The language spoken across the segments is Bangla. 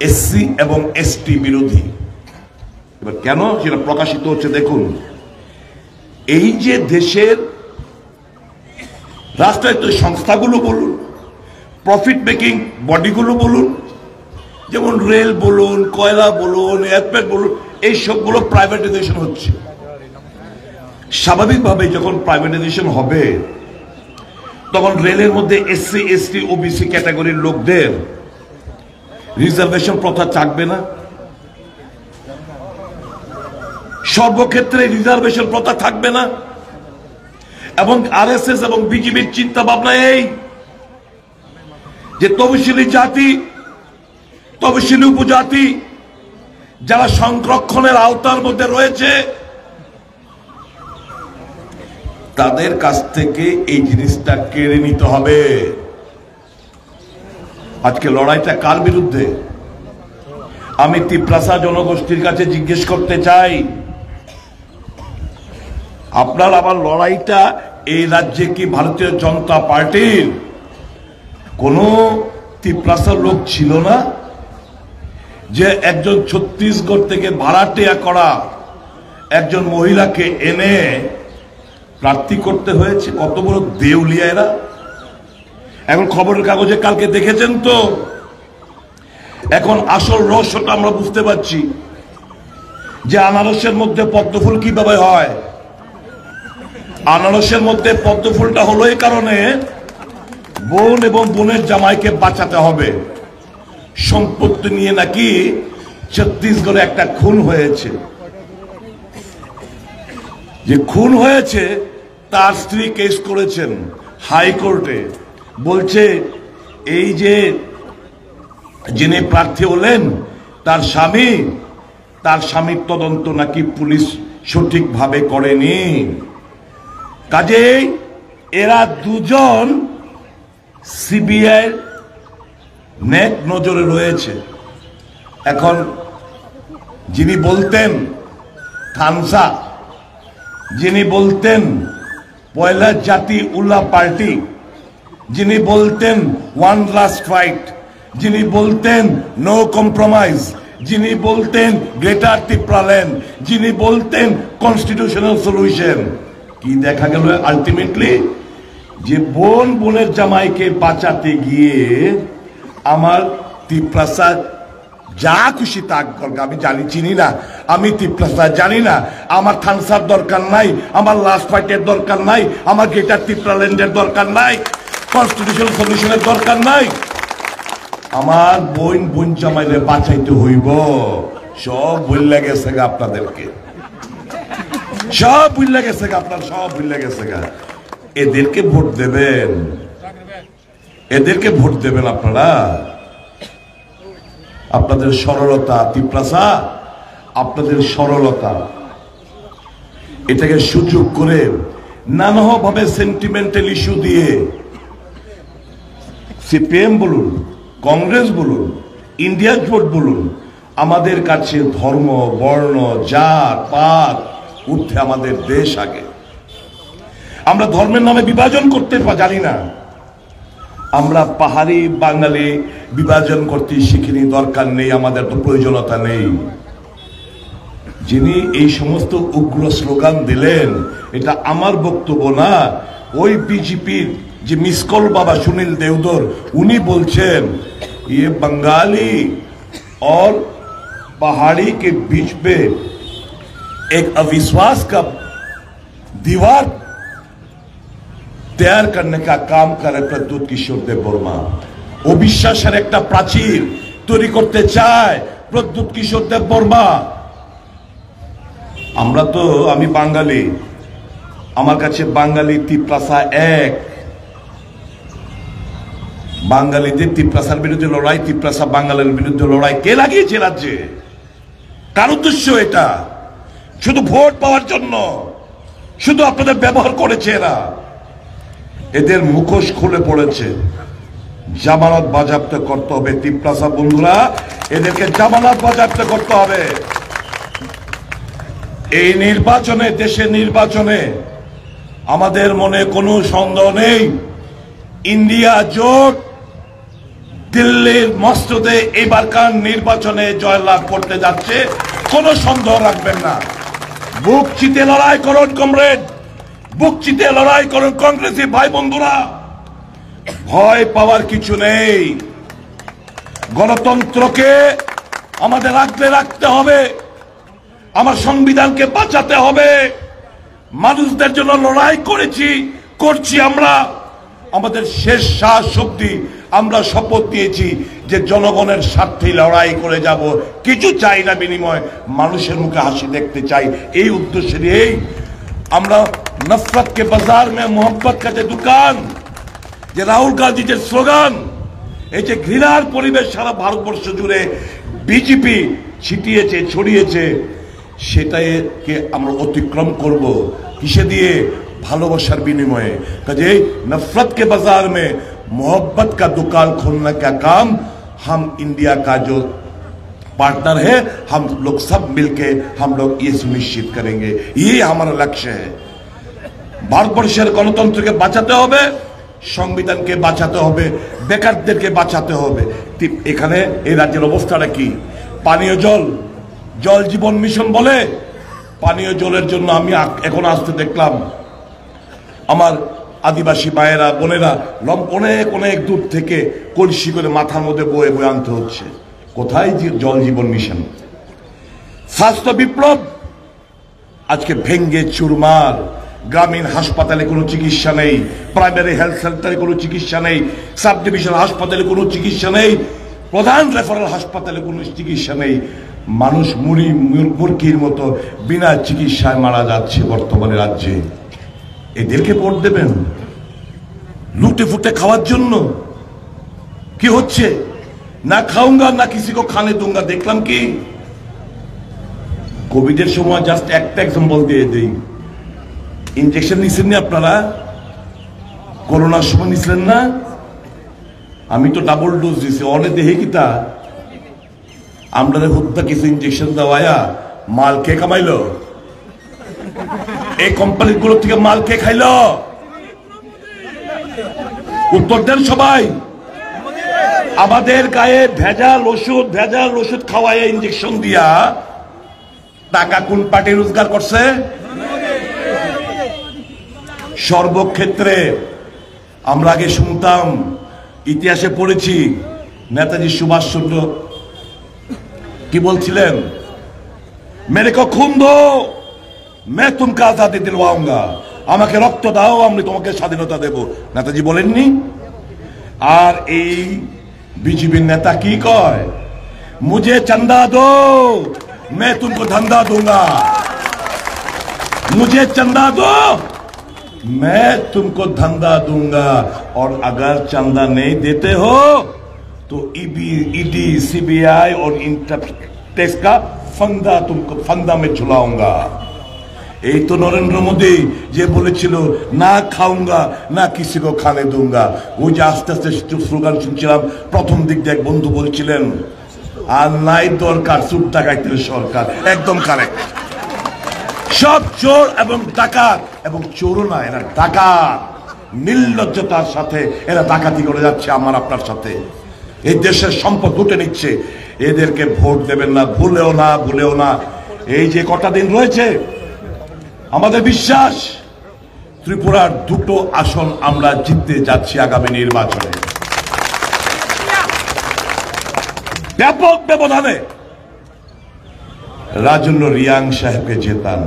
এসসি এবং এসটি বিরোধী। এবার কেন সেটা প্রকাশিত হচ্ছে দেখুন। এই যে দেশের রাষ্ট্রায়ত্ত সংস্থাগুলো বলুন, প্রফিট মেকিং বডিগুলো বলুন, যেমন রেল বলুন, কয়লা বলুন, এয়ারপোর্ট বলুন, এই সবগুলো প্রাইভেটাইজেশন হচ্ছে। স্বাভাবিকভাবে যখন প্রাইভেটাইজেশন হবে তখন রেলের মধ্যে এসসি এসটি ওবিসি ক্যাটাগরির লোকদের রিজার্ভেশন প্রথা থাকবে না? সর্বক্ষেত্রে রিজার্ভেশন প্রথা থাকবে না? এবং আরএসএস এবং বিজেপির চিন্তা ভাবনা এই যে তফসিলি জাতি, তফসিলি উপজাতি যারা সংরক্ষণের আওতার মধ্যে রয়েছে তাদের কাছ থেকে এই জিনিসটা কেড়ে নিতে হবে। আজকে লড়াইটা কার বিরুদ্ধে? আমি তিপ্রাসা জনগোষ্ঠীর কাছে জিজ্ঞেস করতে চাই, আপনার আমার লড়াইটা এই রাজ্যে কি ভারতীয় জনতা পার্টির কোন তিপ্রাসার লোক ছিল না যে একজন ছত্তিশগড় থেকে ভাড়াটিয়া করা একজন মহিলাকে এনে প্রার্থী করতে হয়েছে? কত বড় দেউলিয়া এরা! এখন খবরের কাগজে কালকে দেখেছেন তো, এখন আসল রহস্যটা আমরা বুঝতে পারছি যে আনারসের মধ্যে পদ্মফুল কিভাবে হয়। আনারসের মধ্যে পদ্মফুলটা হলো এই কারণে বোন এবং বোনের জামাইকে বাঁচাতে হবে। সম্পত্তি নিয়ে নাকি ছত্তিশগড়ে একটা খুন হয়েছে, যে খুন হয়েছে তার স্ত্রী কেস করেছেন হাইকোর্টে, বলছে এই যে যিনি প্রার্থী হলেন তার স্বামীর তদন্ত নাকি পুলিশ সঠিকভাবে করেনি। কাজেই এরা দুজন সিবিআই নেক নজরে রয়েছে। এখন যিনি বলতেন থানসা, যিনি বলতেন পয়লা জাতি উল্লা পার্টি, যিনি বলতেন ওয়ান লাস্ট ফাইট, যিনি বলতেন নো কম্প্রোমাইজ, যিনি বলতেন গ্রেটার ত্রিপুরাল্যান্ড, যিনি বলতেন কনস্টিটিউশনাল সলিউশন, কি দেখা গেল আলটিমেটলি? যে বোন বোনের জামাইকে বাঁচাতে গিয়ে আমার তিপ্রাসা যা খুশি তা করবে। আমি জানি চিনি না, আমি তিপ্রাসা জানি না, আমার থানসার দরকার নাই, আমার লাস্ট ফাইটের দরকার নাই, আমার গ্রেটার ত্রিপুরাল্যান্ডের দরকার নাই, কনস্টিটিউশনাল সলিউশনের দরকার নাই। আমার বোন জামাইরে বাঁচাইতে হইব। সব ভুলে গেছে গা আপনাদেরকে, সব ভুলে গেছে গা, আপনার সব ভুলে গেছে গা। এদেরকে ভোট দেবেন, এদেরকে ভোট দেবেন আপনারা। আপনাদের সরলতা তিপ্রাসা, আপনাদের সরলতা, এটাকে সুযোগ করে নানাভাবে সেন্টিমেন্টাল ইস্যু দিয়ে সিপিএম বলুন, কংগ্রেস বলুন, ইন্ডিয়া জোট বলুন, আমাদের কাছে ধর্ম, বর্ণ, জাত, পাত ঊর্ধ্বে আমাদের দেশ আগে। আমরা ধর্মের নামে বিভাজন করতে জানি না, আমরা পাহাড়ি বাঙালি বিভাজন করতে শিখিনি, দরকার নেই, আমাদের তো প্রয়োজনীয়তা নেই। যিনি এই সমস্ত উগ্র স্লোগান দিলেন, এটা আমার বক্তব্য না, ওই বিজেপির যে মিসকল বাবা সুনীল দেওধর, উনি বলছেন ये बंगाली और पहाड़ी के बीच में एक अविश्वास का दीवार तैयार करने का काम करे प्रद्युत किशोर देव बर्मा। अविश्वासेर একটা প্রাচীর তৈরি করতে চায় প্রদ্যুৎ কিশোর দেব বর্মা। আমরা তো, আমি বাঙালি, আমার কাছে বাঙালি তিপ্রাসা এক। বাঙালিদের তিপ্রাসার বিরুদ্ধে লড়াই, তিপ্রাসা বাঙালির বিরুদ্ধে লড়াই কে লাগিয়েছে রাজ্যে? কার উদ্দেশ্য এটা? শুধু ভোট পাওয়ার জন্য, শুধু আপনাদের ব্যবহার করেছে এরা। এদের মুখোশ খুলে পড়েছে, জামানত বাজেয়াপ্ত করতে হবে। তিপ্রাসা বন্ধুরা, এদেরকে জামানত বাজেয়াপ্ত করতে হবে। এই নির্বাচনে, দেশের নির্বাচনে আমাদের মনে কোনো সন্দেহ নেই, ইন্ডিয়া জোট দিল্লির মসজিদে এবারকার নির্বাচনে জয়লাভ করতে যাচ্ছে, কোনো সন্দেহ রাখবেন না। বুক চিতে লড়াই করুন কমরেড, বুক চিতে লড়াই করুন কংগ্রেসী ভাই বন্ধুরা। ভয় পাওয়ার কিছু নেই। গণতন্ত্রকে আমাদের আগলে রাখতে হবে, আমার সংবিধানকে বাঁচাতে হবে। মানুষদের জন্য লড়াই করেছি, করছি আমরা। আমাদের শেষ শ্বাস অবধি আমরা শপথ নিয়েছি যে জনগণের স্বার্থে লড়াই করে যাব, কিছু চাই না বিনিময়, মানুষের মুখে হাসি দেখতে চাই। এই উদ্দেশ্য নিয়েই আমরা নফরত কে বাজার মে মোহব্বত কা যে দোকান, যে রাহুল গান্ধীর যে স্লোগান, এই যে ঘৃণার পরিবেশ সারা ভারতবর্ষ জুড়ে বিজেপি ছিটিয়েছে, ছড়িয়েছে, সেটাকে আমরা অতিক্রম করব। কিসে দিয়ে? ভালোবাসার বিনিময়ে। কাজে नफरत के बाजार में मोहब्बत का दुकान खोलने का काम हम इंडिया का जो पार्टनर है, हम लोग सब मिलके हम लोग ये सुनिश्चित करेंगे। ये हमारा लक्ष्य है। ভারতবর্ষের গণতন্ত্রকে বাঁচাতে হবে, সংবিধানকে বাঁচাতে হবে, বেকারদেরকে বাঁচাতে হবে। এখানে এই রাজ্যের অবস্থাটা কি? পানীয় জল, জল জীবন মিশন বলে পানীয় জলের জন্য আমি এখন আসতে দেখলাম আমার আদিবাসী মায়েরা বোনেরা অনেক অনেক দূর থেকে কলসি করে মাথার মধ্যে বয়ে বয়ে আনতে হচ্ছে। কোথায় জল জীবন মিশন? স্বাস্থ্য বিপ্লব আজকে ভেঙ্গে চুরমার। গ্রামীণ হাসপাতালে কোনো চিকিৎসা নেই, প্রাইমারি হেলথ সেন্টারে কোনো চিকিৎসা নেই, সাব ডিভিশন হাসপাতালে কোনো চিকিৎসা নেই, প্রধান রেফারেল হাসপাতালে কোনো চিকিৎসা নেই। মানুষ মুরগির মতো বিনা চিকিৎসায় মারা যাচ্ছে বর্তমানে রাজ্যে। এদেরকে ভোট দেবেন লুটে ফুটে খাওয়ার জন্য? কি হচ্ছে? না খাউঙ্গা না কিসি কো খানে দুঙ্গা। দেখলাম কি কোভিডের সময়, জাস্ট একটা এক্সাম্পল দিয়ে দেই, ইনজেকশন নিছেন না আপনারা? করোনার সময় নিছিলেন না? আমি তো ডাবল ডোজ দিছি। অনেক দেহে কিতা আমরা হুদ্দা কিছু ইনজেকশন দেওয়ায়া মাল কে কামাইলো? এই কোম্পানিগুলো থেকে মাল কে খাইলো? উত্তর দেন সবাই। আমাদের গায়ে ভেজাল ওষুধ খাওয়ায় ইনজেকশন দিয়া টাকা কোন পার্টি রোজগার করছে? সর্বক্ষেত্রে আমরা আগে শুনতাম, ইতিহাসে পড়েছি, নেতাজি সুভাষচন্দ্র কি বলছিলেন? মেরে কো খুন দো मैं तुमको आजादी दिलवाऊंगा, আমাকে রক্ত দাও আমি তোমাকে স্বাধীনতা দেব। নেতাজি বলেননি? আর এই বিজেপির নেতা কি কয়? मुझे चंदा दो मैं तुमको धंधा दूंगा, मुझे चंदा दो मैं तुमको धंधा दूंगा, और अगर चंदा नहीं देते हो तो ईडी सीबीआई और इनकम टैक्स का फंदा में झुलाऊंगा। এই তো নরেন্দ্র মোদী যে বলেছিল না খাউঙ্গা না কিসি কো খানে দুঙ্গা। ওই যে আস্তে আস্তে স্লোগান শুনছিলাম, প্রথম দিক দিয়ে এক বন্ধু বলছিলেন আর নাই দরকার চুপ টাকাইতে সরকার। একদম কারেক্ট। সব চোর এবং ডাকাত, এবং চোরও না, এরা ডাকাত, নির্লজ্জতার সাথে এরা ডাকাতি করে যাচ্ছে আমার আপনার সাথে। এই দেশের সম্পদ লুটে নিচ্ছে। এদেরকে ভোট দেবেন না, ভুলেও না, ভুলেও না। এই যে কটা দিন রয়েছে, আমাদের বিশ্বাস ত্রিপুরার দুটো আসন আমরা জিততে যাচ্ছি আগামী নির্বাচনে ব্যাপক ব্যবধানে। রাজন্য রিয়াং সাহেবকে জেতান।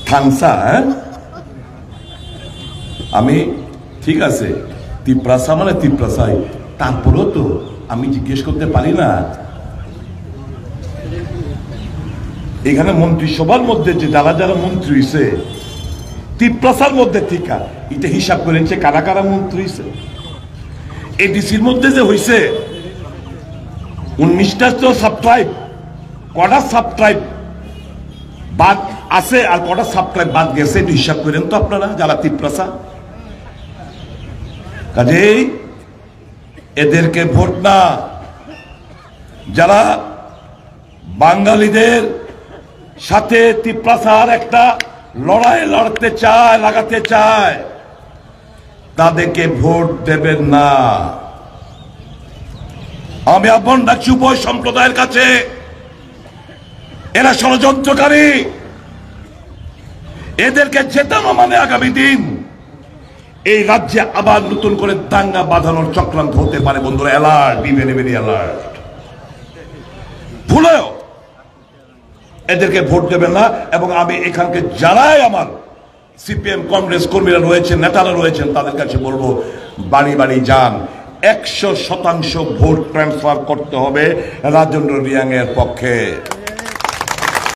থানসা আমি ঠিক আছে, তিপ্রাসা মানে তিপ্রাসাই, তারপরেও তো আমি জিজ্ঞেস করতে পারি না এখানে মন্ত্রিসভার মধ্যে যে যারা যারা মন্ত্রী হয়েছে তিপ্রাসার মধ্যে থেকে এটা হিসাব করেছে কারা কারা মন্ত্রী হয়েছে। এডিসির মধ্যে যে হয়েছে 19টা তো সাবট্রাইব, কটা সাবট্রাইব বাদ আছে আর কটা সাবট্রাইব বাদ গেছে এটা হিসাব করেন তো আপনারা যারা তিপ্রাসা। কাজেই এদেরকে ভোট না। যারা বাঙালিদের সাথে তিপ্রাসার একটা লড়াই লড়তে চায়, লাগাতে চায়, তাদেরকে ভোট দেবেন না। আমি আহ্বান রাখছি উভয় সম্প্রদায়ের কাছে, এরা ষড়যন্ত্রকারী, এদেরকে জেতানো মানে আগামী দিন এই রাজ্যে আবার নতুন করে দাঙ্গা বাঁধানোর চক্রান্ত হতে পারে। বন্ধুরা, alert, be very very alert. ভুলেও এদেরকে ভোট দেবেন না। এবং আমি এখানকে যারাই আমার সিপিএম কংগ্রেস কর্মীরা রয়েছেন, নেতারা রয়েছেন, তাদের কাছে বলবো, বাড়ি বাড়ি যান, 100% ভোট ট্রান্সফার করতে হবে রাজেন্দ্র রিয়াং এর পক্ষে।